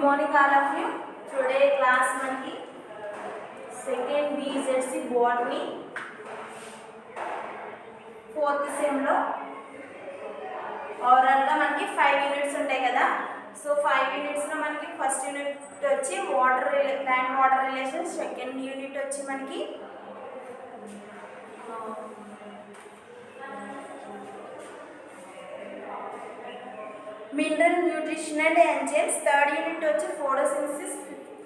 morning all of you. Today class మనకి second BZC botany fourth sem లో overall గా మనకి 5 యూనిట్స్ ఉంటాయి కదా. సో 5 యూనిట్స్ లో మనకి ఫస్ట్ యూనిట్ వచ్చి plant water relations, second unit వచ్చి మనకి mineral nutrition and enzymes, third unit వచ్చి ఫోటోసింథసిస్,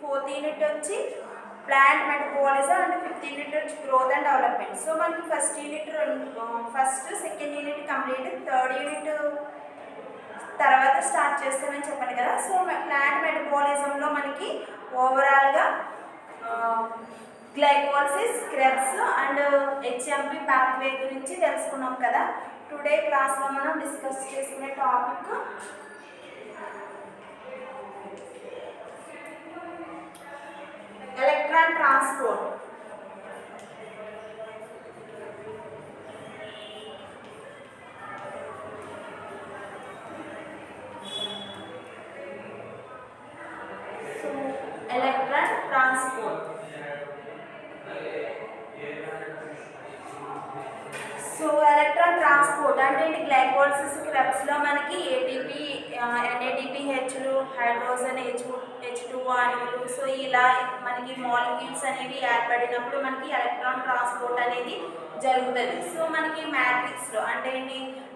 ఫోర్త్ యూనిట్ వచ్చి plant metabolism and fifth unit వచ్చి గ్రోత్ అండ్ డెవలప్మెంట్. సో మనకి first second unit complete, third unit తర్వాత start చేస్తామని చెప్పాను కదా. సో ప్లాంట్ మెటబాలిజంలో మనకి ఓవరాల్గా glycolysis, Krebs and HMP pathway గురించి తెలుసుకున్నాం కదా. టుడే క్లాస్లో మనం డిస్కస్ చేసుకునే topic electron transport. Electron transport electron transport అంటే గ్లైకోలిసిస్, క్రెబ్స్లో మనకి ఏటీపీ, ఎన్ఏడిపిహెచ్లు, హైడ్రోజన్ H2 అణువులు, సో ఇలా మనకి మాలిక్యూల్స్ అనేవి ఏర్పడినప్పుడు మనకి ఎలక్ట్రాన్ ట్రాన్స్పోర్ట్ అనేది జరుగుతుంది. సో మనకి మ్యాట్రిక్స్లో అంటే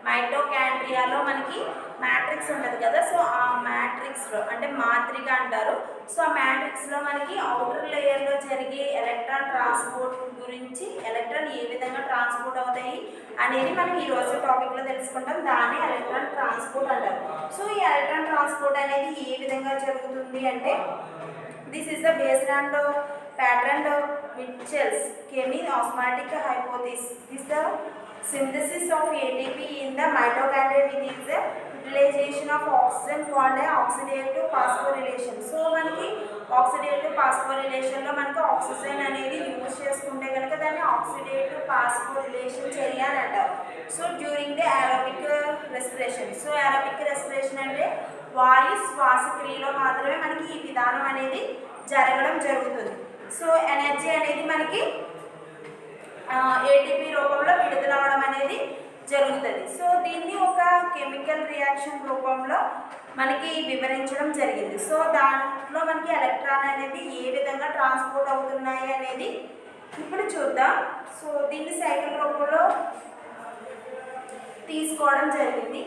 మైటోకాండ్రియాలో మనకి మ్యాట్రిక్స్ ఉంటుంది కదా. సో ఆ మ్యాట్రిక్స్లో అంటే మాత్రిక అంటారు. సో ఆ మ్యాట్రిక్స్లో మనకి అవుటర్ లేయర్లో జరిగే ఎలక్ట్రాన్ ట్రాన్స్పోర్ట్ గురించి, ఎలక్ట్రాన్ ఏ విధంగా ట్రాన్స్పోర్ట్ అవుతాయి అనేది మనం ఈరోజు టాపిక్లో తెలుసుకుంటాం. దాన్ని ఎలక్ట్రాన్ ట్రాన్స్పోర్ట్ అంటారు. సో ఈ ఎలక్ట్రాన్ ట్రాన్స్పోర్ట్ అనేది ఏ విధంగా జరుగుతుంది అంటే, this is the based on pattern of Mitchell's chemi-osmotic hypothesis. This is the synthesis of ATP in the mitochondria with its utilization of oxygen called a oxidative phosphorylation. So మనకి oxidative ఫాస్ఫోరిలేషన్లో మనకి oxygen అనేది use చేసుకుంటే కనుక దాన్ని oxidative phosphorylation చర్య అని అంటారు. So during the aerobic respiration. So aerobic respiration అంటే వాయు శ్వాసక్రియలో మాత్రమే మనకి ఈ విధానం అనేది జరగడం జరుగుతుంది. సో ఎనర్జీ అనేది మనకి ఏటీపీ రూపంలో విడుదల అవడం అనేది జరుగుతుంది. సో దీన్ని ఒక కెమికల్ రియాక్షన్ రూపంలో మనకి వివరించడం జరిగింది. సో దాంట్లో మనకి ఎలక్ట్రాన్ అనేది ఏ విధంగా ట్రాన్స్పోర్ట్ అవుతున్నాయి అనేది ఇప్పుడు చూద్దాం. సో దీన్ని సైకిల్ రూపంలో తీసుకోవడం జరిగింది.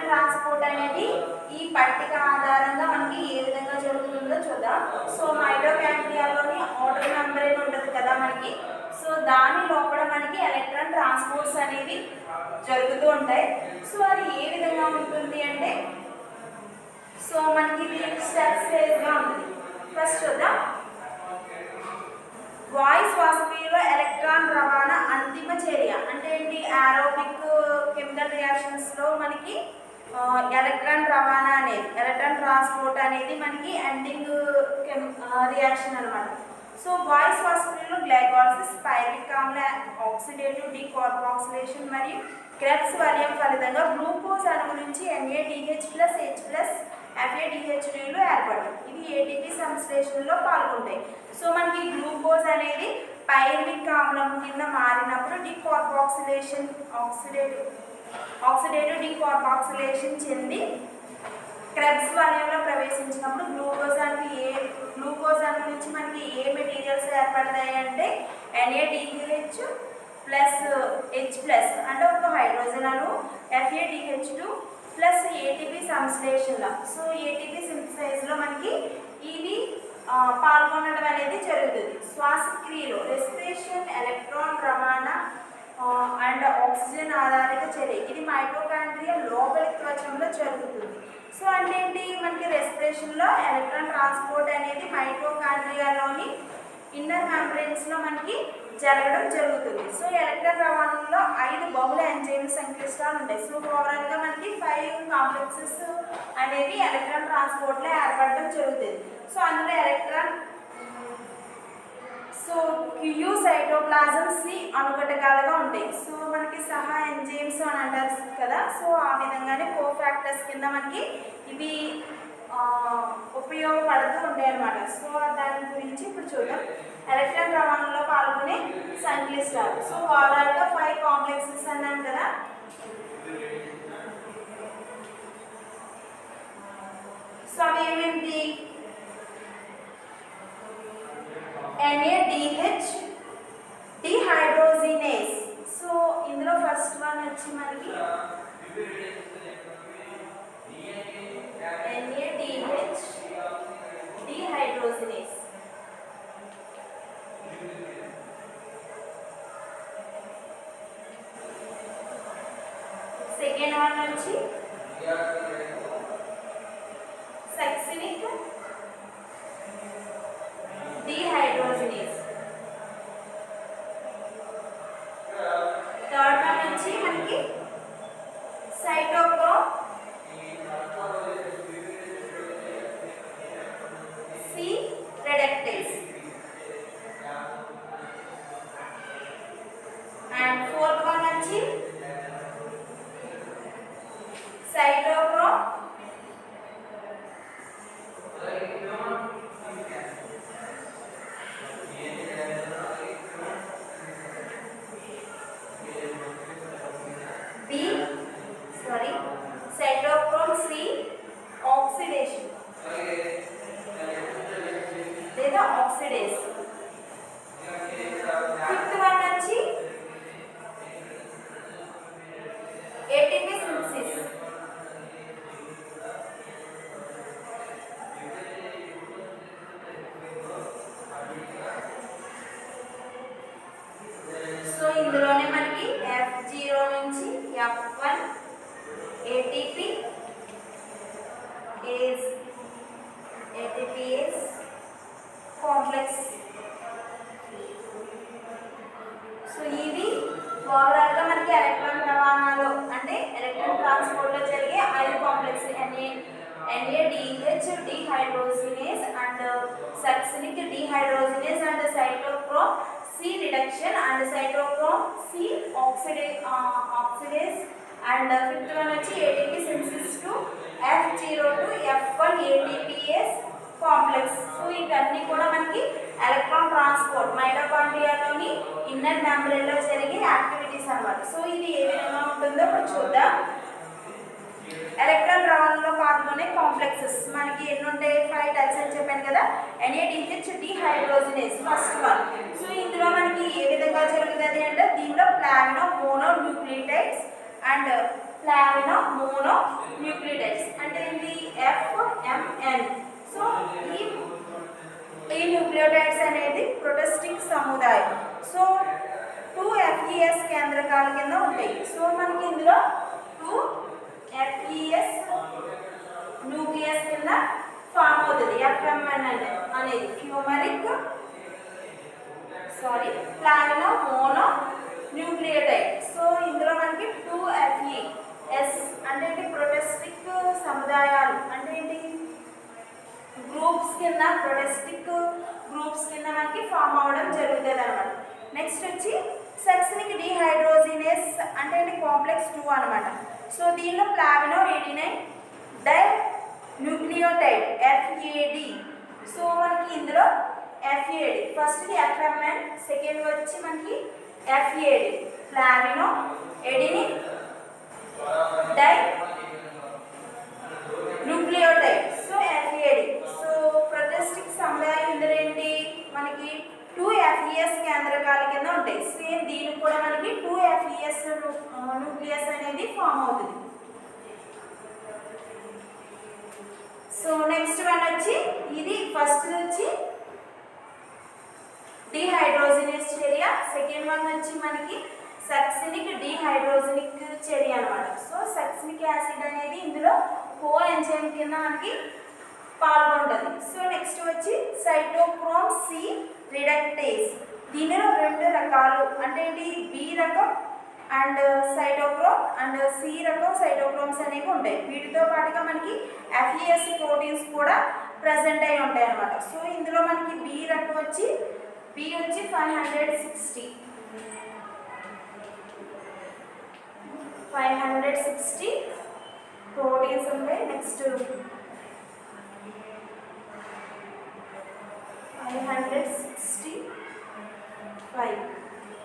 ట్రాన్స్పోర్ట్ అనేది ఈ పట్టిక ఆధారంగా మనకి ఏ విధంగా జరుగుతుందో చూద్దాం. సో మైటోకాండ్రియాలోని ఔటర్ మెంబ్రేన్ ఉంటుంది కదా మనకి, సో దాని లోపల మనకి ఎలక్ట్రాన్ ట్రాన్స్పోర్ట్స్ అనేవి జరుగుతూ ఉంటాయి. సో అది ఏ విధంగా ఉంటుంది అంటే, సో మనకి ఇది స్టెప్స్ గా ఉంటుంది. ఫస్ట్ చూద్దాం. వాయు శ్వాసక్రియలో ఎలక్ట్రాన్ రవాణా అంతిమ చర్య అంటే ఏంటి? ఏరోబిక్ కెమికల్ రియాక్షన్స్ లో మనకి ఎలక్ట్రాన్ రవాణా అనేది, ఎలక్ట్రాన్ ట్రాన్స్పోర్ట్ అనేది మనకి ఎండింగ్ రియాక్షన్ అనమాట. సో వాయు శ్వాసక్రియలో గ్లైకోలిసిస్, పైరిక్ ఆమ్ల ఆక్సిడేటివ్ డీకార్బాక్సిలేషన్ మరియు క్రెబ్స్ వలయం ఫలితంగా గ్లూకోజ్ అణువు నుంచి NADH+H+ FADH2లు ఏర్పడతాయి. ఇవి ఏటీపీ సంశ్లేషణలో పాల్గొంటాయి. సో మనకి గ్లూకోజ్ అనేది పైరిక్ ఆమ్లం కింద మారినప్పుడు ఆక్సిడేటివ్ డీకార్బాక్సిలేషన్ చెంది క్రెబ్స్ వలయంలో ప్రవేశించినప్పుడు గ్లూకోజ్ అణువు నుంచి మనకి ఏ మెటీరియల్స్ ఏర్పడతాయి అంటే NADH+H+ అంటే ఒక హైడ్రోజన్ అణువు, FADH2 ప్లస్ ఏటీపీ సంశ్లేషణ. సో ఏటీపీ సింథసైజ్లో మనకి ఇవి పాల్గొనడం అనేది జరుగుతుంది. శ్వాసక్రియలో రెస్పిరేషన్, ఎలక్ట్రాన్ రవాణా అండ్ ఆక్సిజన్ ఆధారిత చర్య. ఇది మైటోకాండ్రియా లోపలి త్వచంలో జరుగుతుంది. సో అంటే ఏంటి? మనకి రెస్పిరేషన్లో ఎలక్ట్రాన్ ట్రాన్స్పోర్ట్ అనేది మైటోకాండ్రియాలోని ఇన్నర్ మెంబ్రెయిన్స్లో మనకి జరగడం జరుగుతుంది. సో ఎలక్ట్రాన్ రవాణాలో 5 బహుళ ఎంజైమ్ సంక్లిష్టాలు ఉంటాయి. సో ఓవరాల్గా మనకి 5 కాంప్లెక్సెస్ అనేవి ఎలక్ట్రాన్ ట్రాన్స్పోర్ట్లో ఏర్పడడం జరుగుతుంది. సో అందులో ఎలక్ట్రాన్ క్యూ సైటోప్లాజం, సి అణుఘటకాలుగా ఉంటాయి. సో మనకి సహా ఎంజైమ్స్ అని అంటారు కదా. సో ఆ విధంగానే కోఫాక్టర్స్ కింద మనకి ఇవి ఉపయోగపడుతూ ఉంటాయి అన్నమాట. సో దాని గురించి ఇప్పుడు చూద్దాం. ఎలక్ట్రాన్ రవాణాలో పాల్గొనే సంక్లిష్టాలు. సో ఓవరాల్గా 5 కాంప్లెక్సెస్ అన్నాను కదా. సో అవి ఏమేంటి? NADH dehydrogenase. సో ఇందులో ఫస్ట్ వన్ వచ్చి మనకి NADH డిహైడ్రోజినేస్. సెకండ్ వన్ వచ్చి సక్సినిక్ డిహైడ్రోజినేస్. థర్డ్ వన్ వచ్చి మనకి cytochrome C reductase. And fourth one వచ్చి సైటోక్రోమ్ సైటోక్రోమ్ సి ఆక్సిడేషన్ లేదా ఆక్సిడేస్. ఫిఫ్త్ వన్ వచ్చి ఏటీపీ సింథసిస్. సో ఇందులోనే మనకి F0 నుంచి F1 ATP is complex. So ఇది ఓవరాల్గా మనకి ఎలక్ట్రాన్ రవాణాలో అంటే ఎలక్ట్రాన్ ట్రాన్స్పోర్ట్లో జరిగే 5 complex. NADH dehydrogenase and succinic dehydrogenase and cytochrome C reduction and cytochrome C oxidase. And fifth one వచ్చి ATP synthesis to F0 to F1 ATPase complex. So ఇవన్నీ కూడా మనకి ఎలక్ట్రాన్ ట్రాన్స్పోర్ట్ మైటోకాండ్రియాలోని ఇన్నర్ మెంబ్రేన్లో జరిగే యాక్టివిటీస్ అన్నమాట. సో ఇది ఏ విధంగా ఉంటుందో ఇప్పుడు చూద్దాం. ఎలక్ట్రాన్ రవాణాలో పాల్గొనే కాంప్లెక్సెస్ మనకి ఎన్ని ఉంటాయి? 5 టైప్స్ అని చెప్పాను కదా. NADH dehydrogenase first one. So ఇందులో మనకి ఏ విధంగా జరుగుతుంది అంటే, దీనిలో flavin mononucleotides and flavin mononucleotides అంటే ఏంటి FMN. సో ఈ న్యూక్లియోటైడ్స్ అనేది ప్రొటోస్టిక్ సముదాయం. సో 2 FES కేంద్రకాల కింద ఉంటాయి. సో మనకి ఇందులో 2 FES న్యూక్లియస్ కింద ఫామ్ అవుతుంది. FMN అనేది ఫ్లావినో మోనో న్యూక్లియోటైడ్. సో ఇందులో మనకి 2 FES అంటే ఏంటి ప్రొటోస్టిక్ సముదాయాలు అంటే ఏంటి గ్రూప్స్ కింద ప్రొటోస్టిక్ గ్రూప్స్ కింద మనకి ఫామ్ అవ్వడం జరుగుతుంది అన్నమాట. నెక్స్ట్ వచ్చి సక్సినిక్ డిహైడ్రోజినేస్ అంటే ఏంటి కాంప్లెక్స్ 2 అనమాట. సో దీనిలో flavin adenine dinucleotide FAD. So మనకి ఇందులో FAD ఫస్ట్ FMN, సెకండ్ వచ్చి మనకి FAD flavin adenine dinucleotide. So FAD. So prosthetic సముదాయం ఇందులో ఏంటి మనకి 2 FES కేంద్రకాల కింద ఉంటాయి. సేమ్ దీనికి కూడా మనకి 2 FES న్యూక్లియస్ అనేది ఫామ్ అవుతుంది. సో నెక్స్ట్ వన్ వచ్చి ఇది ఫస్ట్ వచ్చి డిహైడ్రోజినేస్ చర్య, సెకండ్ వన్ వచ్చి మనకి సక్సినిక్ డిహైడ్రోజినిక్ చర్య అనమాట. సో సక్సినిక్ యాసిడ్ అనేది ఇందులో కో ఎంజైమ్ కింద మనకి పాల్గొంటుంది. సో నెక్స్ట్ వచ్చి సైటోక్రోమ్ C రిడక్టేస్. దీనిలో 2 రకాలు అంటే ఏంటి B రకం అండ్ సైటోక్రోమ్ అండ్ C రకం సైటోక్రోమ్స్ అనేవి ఉంటాయి. వీటితో పాటుగా మనకి FES ప్రోటీన్స్ కూడా ప్రజెంట్ అయి ఉంటాయి అన్నమాట. సో ఇందులో మనకి B రకం వచ్చి 560 ప్రోటీన్స్ ఉంటాయి. నెక్స్ట్ 565.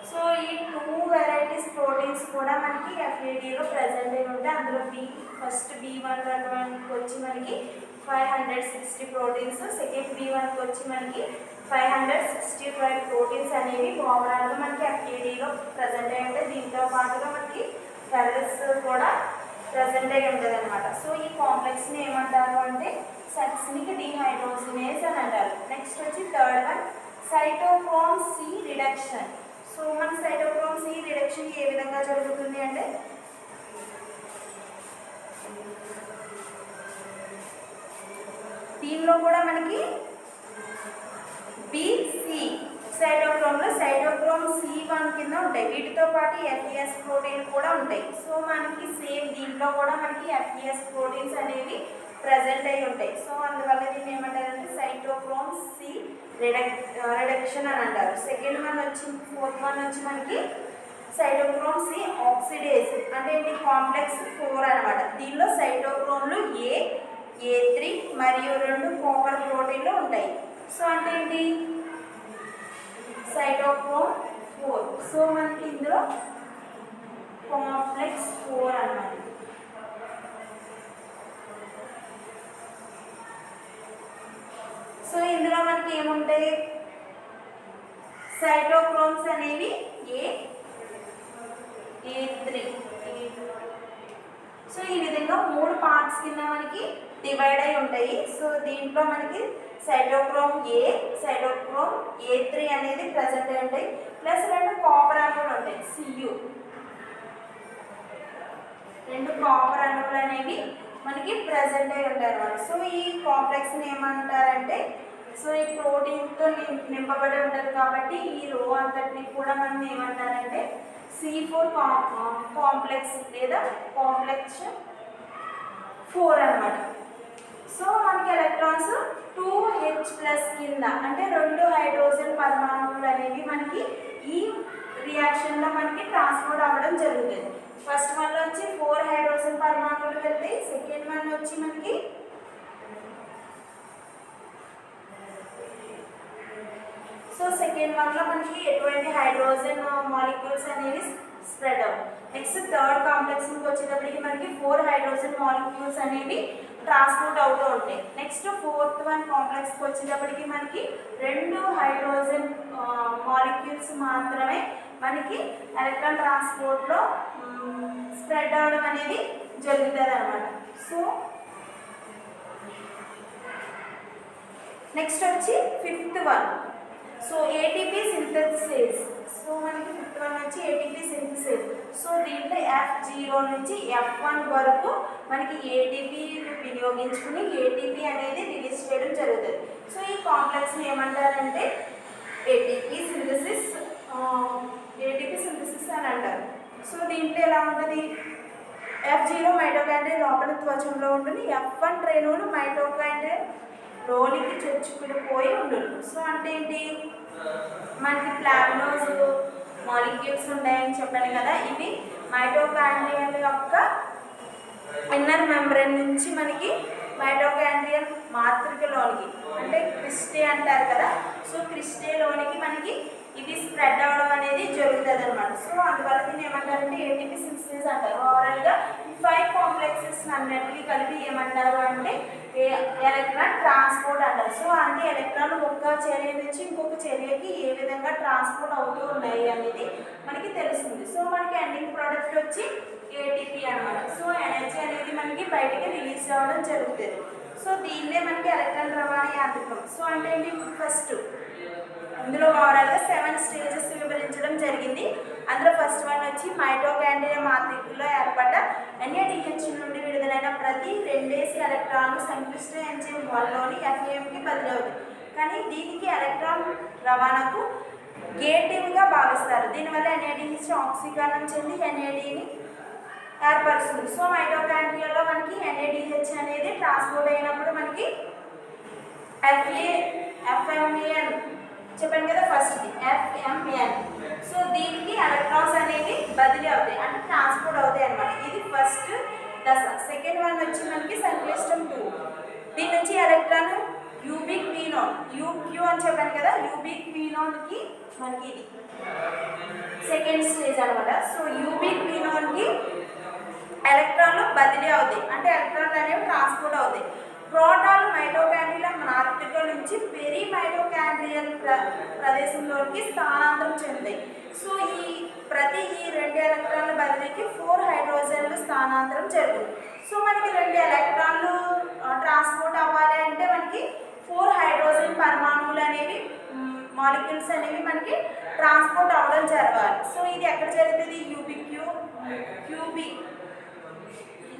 సో ఈ 2 వెరైటీస్ ప్రోటీన్స్ కూడా మనకి FADలో ప్రజెంట్ అయి ఉంటాయి. అందులో ఫస్ట్ B1 రకానికి వచ్చి మనకి 560 ప్రోటీన్స్, సెకండ్ B1కి వచ్చి మనకి 565 ప్రోటీన్స్ అనేవి ఓవరాల్గా మనకి FADలో ప్రజెంట్ అయి ఉంటాయి. దీంతో పాటుగా మనకి ఫెరస్ కూడా ప్రజెంట్ అయి ఉంటుంది అనమాట. సో ఈ కాంప్లెక్స్ని ఏమంటారు అంటే సక్సినిక్ డిహైడ్రోజినేస్ అని అంటారు. నెక్స్ట్ వచ్చి third one cytochrome C reduction. So మన సైటోక్రోమ్ C రిడక్షన్ ఏ విధంగా జరుగుతుంది అంటే దీనిలో కూడా మనకి BC సైటోక్రోమ్లో సైటోక్రోమ్ C1 కింద ఉంటాయి. వీటితో పాటు FES ప్రోటీన్ కూడా ఉంటాయి. సో మనకి సేమ్ దీంట్లో కూడా మనకి FES ప్రోటీన్స్ అనేవి ప్రజెంట్ అయి ఉంటాయి. సో అందువల్ల దీన్ని ఏమంటారంటే సైటోక్రోమ్ C రిడక్షన్ అని అంటారు. సెకండ్ వన్ వచ్చి ఫోర్త్ వన్ వచ్చి మనకి సైటోక్రోమ్ C ఆక్సిడేజ్ అంటే ఏంటి కాంప్లెక్స్ 4 అనమాట. దీనిలో సైటోక్రోమ్లు A3 మరియు 2 కాపర్ ప్రోటీన్లు ఉంటాయి. సో అంటే ఏంటి సైటోక్రోమ్ 4. సో మనకి ఇందులో కాంప్లెక్స్ 4 అన్నమాట. సో ఇందులో మనకి ఏముంటాయి సైటోక్రోమ్స్ అనేవి A3. సో ఈ విధంగా 3 పార్ట్స్ కింద మనకి డివైడ్ అయి ఉంటాయి. సో దీంట్లో మనకి సైటోక్రోమ్ సైటోక్రోమ్ A3 అనేది ప్రజెంట్ అయి ఉంటాయి. ప్లస్ 2 కాపర్ అణువులు ఉంటాయి Cu. 2 కాపర్ అణువులు అనేవి మనకి ప్రజెంట్ అయి ఉంటాయి అన్నమాట. సో ఈ కాంప్లెక్స్ని ఏమంటారంటే సో ఈ ప్రోటీన్తో నింపబడి ఉంటుంది కాబట్టి ఈ రో అంతటిని కూడా మనం ఏమంటారంటే C4 కాంప్లెక్స్ లేదా కాంప్లెక్స్ 4 అన్నమాట. సో మనకి ఎలక్ట్రాన్స్ 2H+ కింద అంటే 2 హైడ్రోజన్ పరమాణువులు అనేవి మనకి ఈ రియాక్షన్లో మనకి ట్రాన్స్పోర్ట్ అవ్వడం జరుగుతుంది. ఫస్ట్ వన్లో వచ్చి 4 హైడ్రోజన్ పరమాణువులు వెళ్తాయి. సెకండ్ వన్ వచ్చి మనకి సో సెకండ్ వన్లో మనకి ఎటువంటి హైడ్రోజన్ మాలిక్యూల్స్ అనేవి స్ప్రెడ్ అవ్వవు. నెక్స్ట్ థర్డ్ కాంప్లెక్స్కి వచ్చేటప్పటికి మనకి 4 హైడ్రోజన్ మాలిక్యూల్స్ అనేవి ట్రాన్స్పోర్ట్ అవుతూ ఉంటాయి. నెక్స్ట్ ఫోర్త్ వన్ కాంప్లెక్స్కి వచ్చేటప్పటికి మనకి 2 హైడ్రోజన్ మాలిక్యూల్స్ మాత్రమే మనకి ఎలక్ట్రాన్ ట్రాన్స్పోర్ట్లో స్ప్రెడ్ అవ్వడం అనేది జరుగుతుంది అనమాట. సో నెక్స్ట్ వచ్చి fifth one, so ATP synthesis. So మనకి ఫిఫ్త్ వన్ వచ్చి ఏటీపీ సింథసిస్. సో దీంట్లో F0 నుంచి F1 వరకు మనకి ఏటీపీ వినియోగించుకుని ఏటీపీ అనేది రిలీజ్ చేయడం జరుగుతుంది. సో ఈ కాంప్లెక్స్ని ఏమంటారంటే ఏటీపీ సింథసిస్ అని అంటారు. సో దీంట్లో ఎలా ఉంటుంది, F0 మైటోకాండ్రియా లోపల త్వచంలో ఉంటుంది, F1 రేణువులు మైటోకాండ్రియా లోనికి చొచ్చుకుని పోయి ఉండదు. సో అంటే ఏంటి, మనకి ఫ్లావనోస్ మాలిక్యూల్స్ ఉంటాయని చెప్పాను కదా, ఇవి మైటోకాండ్రియల్ యొక్క ఇన్నర్ మెంబ్రేన్ నుంచి మనకి మైటోకాండ్రియల్ మాతృకలోనికి అంటే క్రిస్టే అంటారు కదా, సో క్రిస్టేలోనికి మనకి ఇది స్ప్రెడ్ అవ్వడం అనేది జరుగుతుంది అనమాట. సో అందువల్ల దీన్ని ఏమంటారంటే ఏటీపీ సింథసిస్ అంటారు. ఓవరాల్గా 5 కాంప్లెక్సెస్ అన్నిటికీ కలిపి ఏమంటారు అంటే ఎలక్ట్రాన్ ట్రాన్స్పోర్ట్ అంటారు. సో అంటే ఎలక్ట్రాన్ ఒక చర్య నుంచి ఇంకొక చర్యకి ఏ విధంగా ట్రాన్స్పోర్ట్ అవుతూ ఉన్నాయి అనేది మనకి తెలుస్తుంది. సో మనకి ఎండింగ్ ప్రోడక్ట్ వచ్చి ఏటీపీ అనమాట. సో ఎనర్జీ అనేది మనకి బయటికి రిలీజ్ అవ్వడం జరుగుతుంది. సో దీన్నే మనకి ఎలక్ట్రాన్ రవాణా యాంత్రికం. సో అంటే ఏంటి, ఫస్ట్ ఇందులో ఓవరాల్గా 7 స్టేజెస్ వివరించడం జరిగింది. అందులో ఫస్ట్ వన్ వచ్చి మైటోకాండ్రియా మాతృకలో ఏర్పడ్డ NADH నుండి విడుదలైన ప్రతి 2 ఎలక్ట్రాన్లు సంక్లిష్ట ఎంజైమ్ 1లోని FAMకి బదిలీ అవుతుంది. కానీ దీనికి ఎలక్ట్రాన్ రవాణాకు గేటివ్గా భావిస్తారు. దీనివల్ల NADH ఆక్సీకరణం చెంది NADని ఏర్పరుస్తుంది. సో మైటోకాండ్రియాలో మనకి NADH అనేది ట్రాన్స్పోర్ట్ అయినప్పుడు మనకి FMN చెప్పాను కదా, ఫస్ట్ది FMN. సో దీనికి ఎలక్ట్రాన్స్ అనేవి బదిలీ అవుతాయి అంటే ట్రాన్స్పోర్ట్ అవుతాయి అనమాట. ఇది ఫస్ట్ దశ. సెకండ్ వన్ వచ్చి మనకి సంక్లిష్టం 2. దీని నుంచి ఎలక్ట్రాన్ యూబిక్ క్వినోన్ UQ అని చెప్పాను కదా, యూబిక్ క్వినోన్కి మనకి ఇది సెకండ్ స్టేజ్ అనమాట. సో యూబిక్ క్వినోన్కి ఎలక్ట్రాన్లు బదిలీ అవుతాయి అంటే ఎలక్ట్రాన్లు అనేవి ట్రాన్స్పోర్ట్ అవుతాయి. ప్రోటాన్లు మైటోకాండ్రియల్ మాతృక నుంచి పెరి మైటోకాండ్రియల్ ప్రదేశంలోకి స్థానాంతరం చెందాయి. సో ప్రతి 2 ఎలక్ట్రాన్ల బదిలీకి 4 హైడ్రోజన్లు స్థానాంతరం జరుగుతుంది. సో మనకి 2 ఎలక్ట్రాన్లు ట్రాన్స్పోర్ట్ అవ్వాలి అంటే మనకి 4 హైడ్రోజన్ పరమాణువులు అనేవి మాలిక్యూల్స్ అనేవి మనకి ట్రాన్స్పోర్ట్ అవ్వడం జరగాలి. సో ఇది ఎక్కడ జరుగుతుంది, QB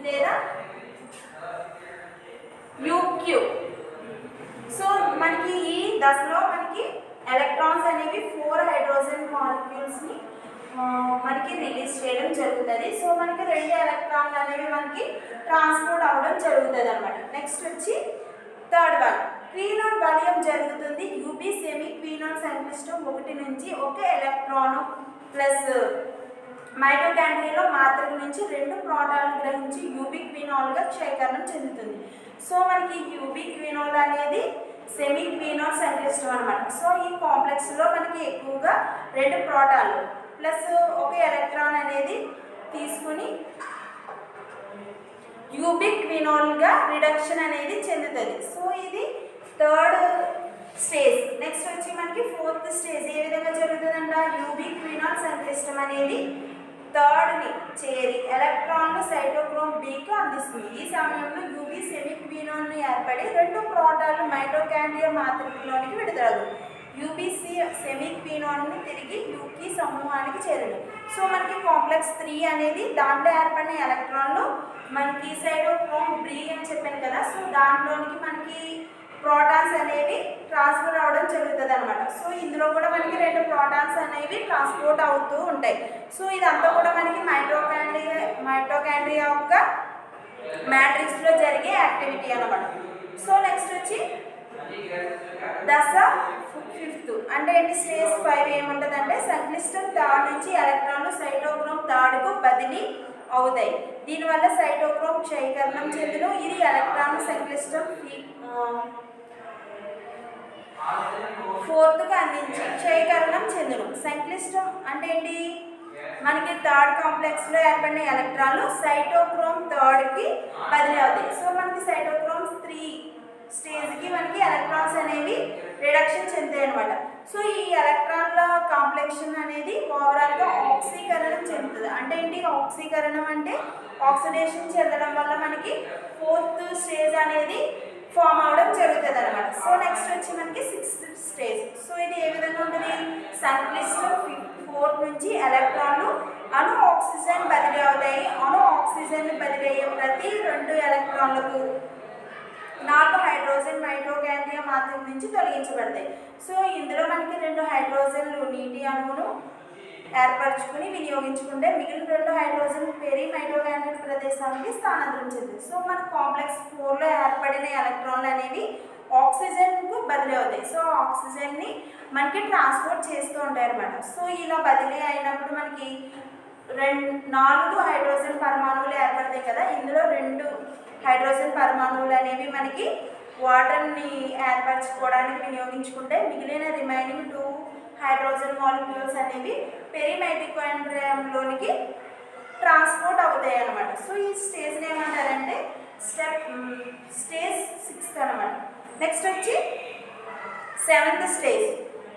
లేదా UQ. సో మనకి ఈ దశలో మనకి ఎలక్ట్రాన్స్ అనేవి 4 హైడ్రోజన్ మాలిక్యూల్స్ని మనకి రిలీజ్ చేయడం జరుగుతుంది. సో మనకి 2 ఎలక్ట్రాన్లు అనేవి మనకి ట్రాన్స్పోర్ట్ అవ్వడం జరుగుతుంది అనమాట. నెక్స్ట్ వచ్చి థర్డ్ వన్, క్వినోన్ బలయం జరుగుతుంది. UB సెమీ క్వినోన్ సంక్లిష్టం 1 నుంచి 1 ఎలక్ట్రాను ప్లస్ మైటోకాండ్రియాలో మాతృక నుంచి 2 ప్రోటాన్లు గ్రహించి యూబిక్ క్వినోల్గా క్షయకరణం చెందుతుంది. సో మనకి యూబిక్ క్వినోల్ అనేది సెమీ క్వినోల్ సంక్లిష్టం అనమాట. సో ఈ కాంప్లెక్స్లో మనకి ఎక్కువగా 2 ప్రోటాన్లు ప్లస్ 1 ఎలక్ట్రాన్ అనేది తీసుకుని యూబిక్ క్వినోల్గా రిడక్షన్ అనేది చెందుతుంది. సో ఇది థర్డ్ స్టేజ్. నెక్స్ట్ వచ్చి మనకి ఫోర్త్ స్టేజ్ ఏ విధంగా జరుగుతుందంట, యూబిక్ క్వినోల్ సంక్లిష్టం అనేది థర్డ్ని చేరి ఎలక్ట్రాన్లు సైటోక్రోమ్ Bకి అందిస్తుంది. ఈ సమయంలో యూబీ సెమీ క్వినోన్లు ఏర్పడి 2 ప్రోటాన్లు మైటోకాండ్రియా మాతృకలోనికి విడుదలవు. యూబీసీ సెమీ క్వినోన్ని తిరిగి యూకి సమూహానికి చేరడం. సో మనకి కాంప్లెక్స్ 3 అనేది దాంట్లో ఏర్పడిన ఎలక్ట్రాన్లు మనకి సైటోక్రోమ్ B అని చెప్పాను కదా, సో దాంట్లోనికి మనకి ప్రోటాన్స్ అనేవి ట్రాన్స్ఫర్ అవ్వడం జరుగుతుంది అనమాట. సో ఇందులో కూడా మనకి 2 ప్రోటాన్స్ అనేవి ట్రాన్స్పోర్ట్ అవుతూ ఉంటాయి. సో ఇదంతా కూడా మనకి మైటోకాండ్రియా యొక్క మ్యాట్రిక్స్లో జరిగే యాక్టివిటీ అనమాట. సో నెక్స్ట్ వచ్చి దశ 5th అంటే ఏంటి, స్టేజ్ 5 ఏముంటుంది అంటే సంక్లిష్టం 3 నుంచి ఎలక్ట్రాన్లు సైటోక్రోమ్ 3కు బదిలీ అవుతాయి. దీనివల్ల సైటోక్రోమ్ క్షయకరణం చెందును. ఇది ఎలక్ట్రాన్ సంక్లిష్టం 4కు అందించి క్షయకరణం చెందును. సంక్లిష్టం అంటే ఏంటి, మనకి థర్డ్ కాంప్లెక్స్లో ఏర్పడిన ఎలక్ట్రాన్లు సైటోక్రోమ్ థర్డ్కి బదిలీ అవుతాయి. సో మనకి సైటోక్రోమ్ 3 స్టేజ్కి మనకి ఎలక్ట్రాన్స్ అనేవి రిడక్షన్ చెందాయి అనమాట. సో ఈ ఎలక్ట్రాన్ల కాంప్లెక్షన్ అనేది ఓవరాల్గా ఆక్సీకరణం చెందుతుంది. అంటే ఏంటి ఆక్సీకరణం అంటే ఆక్సిడేషన్ చెందడం వల్ల మనకి 4th స్టేజ్ అనేది ఫామ్ అవడం జరుగుతుంది అనమాట. సో నెక్స్ట్ వచ్చి మనకి 6th స్టేజ్. సో ఇది ఏ విధంగా ఉంటుంది, సంక్లిష్ట 4 నుంచి ఎలక్ట్రాన్లు అణు ఆక్సిజన్ బదిలీ అవుతాయి. అణు ఆక్సిజన్ బదిలీ అయ్యే ప్రతి 2 ఎలక్ట్రాన్లకు 4 హైడ్రోజన్ మైటోకాండ్రియా మాత్రం నుంచి తొలగించబడతాయి. సో ఇందులో మనకి 2 హైడ్రోజన్లు నీటి అణువును ఏర్పరచుకుని వినియోగించుకుంటే మిగిలిన 2 హైడ్రోజన్ పెరి మైటోకాండ్రియల్ ప్రదేశానికి స్థానాంతరం చెందింది. సో మన కాంప్లెక్స్ 4లో ఏర్పడిన ఎలక్ట్రాన్లు అనేవి ఆక్సిజన్కు బదిలీ అవుతాయి. సో ఆక్సిజన్ని మనకి ట్రాన్స్పోర్ట్ చేస్తూ ఉంటాయి అన్నమాట. సో ఇలా బదిలీ అయినప్పుడు మనకి 4 హైడ్రోజన్ పరమాణువులు ఏర్పడతాయి కదా. ఇందులో 2 హైడ్రోజన్ పరమాణువులు అనేవి మనకి వాటర్ని ఏర్పరచుకోవడానికి వినియోగించుకుంటే మిగిలిన రిమైనింగ్ 2 హైడ్రోజన్ మాలిక్యూల్స్ అనేవి పెరిమైటోకాండ్రియంలోనికి ట్రాన్స్పోర్ట్ అవుతాయి అన్నమాట. సో ఈ స్టేజ్ని ఏమంటారంటే స్టేజ్ 6 అనమాట. నెక్స్ట్ వచ్చి 7th స్టేజ్.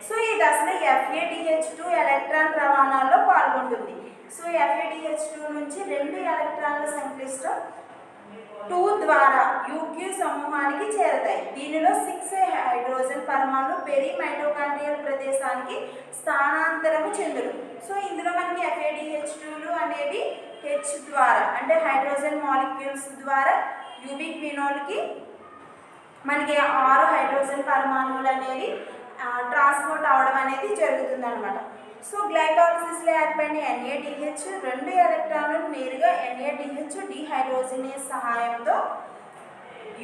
సో ఈ దశలో FADH2 ఎలక్ట్రాన్ రవాణాలో పాల్గొంటుంది. సో FADH2 నుంచి 2 ఎలక్ట్రాన్ల సంక్లిష్టం 2 ద్వారా UQ సమూహానికి చేరతాయి. దీనిలో 6 హైడ్రోజన్ పరమాణులు పెరి మైటోకాండ్రియల్ ప్రదేశానికి స్థానాంతరము చెందును. సో ఇందులో మనకి FADH2లు అనేవి H ద్వారా అంటే హైడ్రోజన్ మాలిక్యూల్స్ ద్వారా యూబిక్ ఫినోల్కి మనకి 6 హైడ్రోజన్ పరమాణువులు అనేవి ట్రాన్స్పోర్ట్ అవడం అనేది జరుగుతుంది అనమాట. సో గ్లైకాలసిస్లో ఏర్పడిన NADH 2 ఎలక్ట్రాన్లను నేరుగా NADH డిహైడ్రోజినేస్ సహాయంతో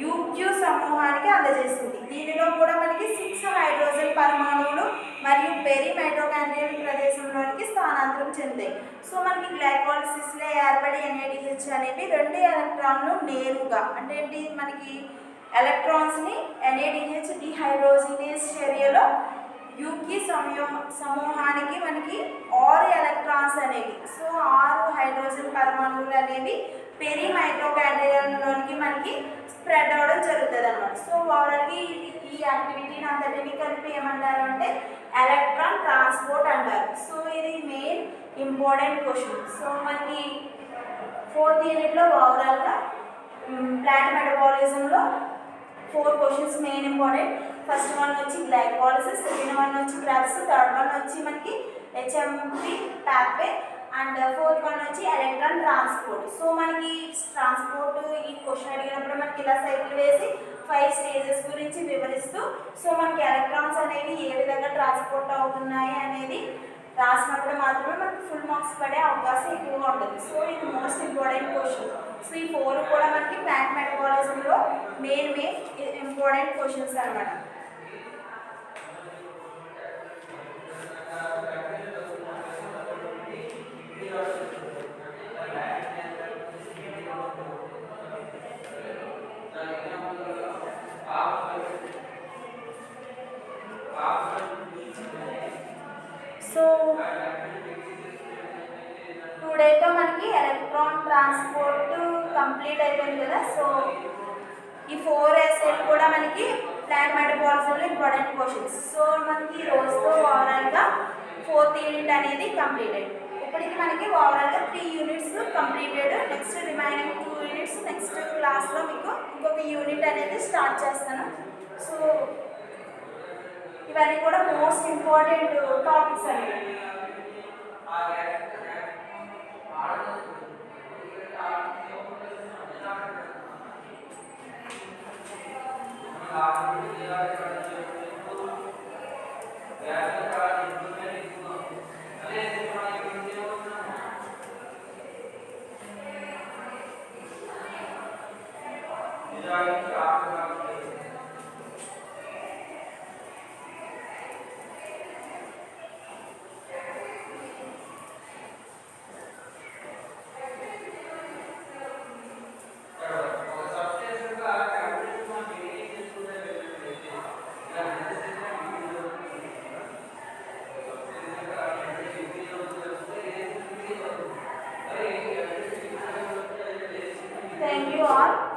UQ సమూహానికి అందజేస్తుంది. దీనిలో కూడా మనకి 6 హైడ్రోజన్ పరమాణువులు మరియు పెరి మైటోకాండ్రియల్ ప్రదేశంలోనికి స్థానాంతరం చెందాయి. సో మనకి గ్లైకాలసిస్లో ఏర్పడే NADH అనేవి 2 ఎలక్ట్రాన్లు నేరుగా అంటే ఏంటి మనకి ఎలక్ట్రాన్స్ని NADH డిహైడ్రోజినేస్ చర్యలో UQ సమూహానికి మనకి 6 ఎలక్ట్రాన్స్ అనేవి సో 6 హైడ్రోజన్ పరమాణువులు అనేవి పెరి మైటోకాండ్రియంలోనికి మనకి స్ప్రెడ్ అవ్వడం జరుగుతుంది అనమాట. సో ఓవరాల్గా ఈ యాక్టివిటీని అంతటిని కలిపి ఏమంటారు అంటే ఎలక్ట్రాన్ ట్రాన్స్పోర్ట్ అంటారు. సో ఇది మెయిన్ ఇంపార్టెంట్ క్వశ్చన్. సో మనకి 4th యూనిట్లో ఓవరాల్గా ప్లాంట్ మెటబాలిజంలో 4 questions main important. First one వచ్చి గ్లైకాలసిస్, సెకండ్ వన్ వచ్చి క్రాబ్స్, థర్డ్ వన్ వచ్చి మనకి HMP pathway and 4th one వచ్చి ఎలక్ట్రాన్ ట్రాన్స్పోర్ట్. సో మనకి ట్రాన్స్పోర్ట్ ఈ క్వశ్చన్ అడిగినప్పుడు మనకి ఇలా సైకిల్ వేసి 5 స్టేజెస్ గురించి వివరిస్తూ సో మనకి ఎలక్ట్రాన్స్ అనేవి ఏ విధంగా ట్రాన్స్పోర్ట్ అవుతున్నాయి అనేది రాసినప్పుడు మాత్రమే మనకి ఫుల్ మార్క్స్ పడే అవకాశం ఎక్కువగా ఉంటుంది. సో ఇది మోస్ట్ ఇంపార్టెంట్ క్వశ్చన్. సో ఈ 4 కూడా మనకి ప్లాంట్ మెటబాలిజంలో మెయిన్ ఇంపార్టెంట్ క్వశ్చన్స్ అనమాట. సో టుడేతో మనకి ఎలక్ట్రాన్ ట్రాన్స్పోర్ట్ కంప్లీట్ అయిపోయింది కదా. సో ఈ 4 ఎస్ఏలు కూడా మనకి ప్లాంట్ మెటబాలిజంలో ఇంపార్టెంట్ క్వశ్చన్స్. సో మనకి రోజుతో ఓవరాల్గా 4th యూనిట్ అనేది కంప్లీటెడ్. ఇప్పటికి మనకి ఓవరాల్గా 3 units completed. Next remaining 2 units next క్లాస్లో మీకు ఇంకొక యూనిట్ అనేది స్టార్ట్ చేస్తాను. సో ఇవన్నీ కూడా మోస్ట్ ఇంపార్టెంట్ టాపిక్స్ అనేవి. you all.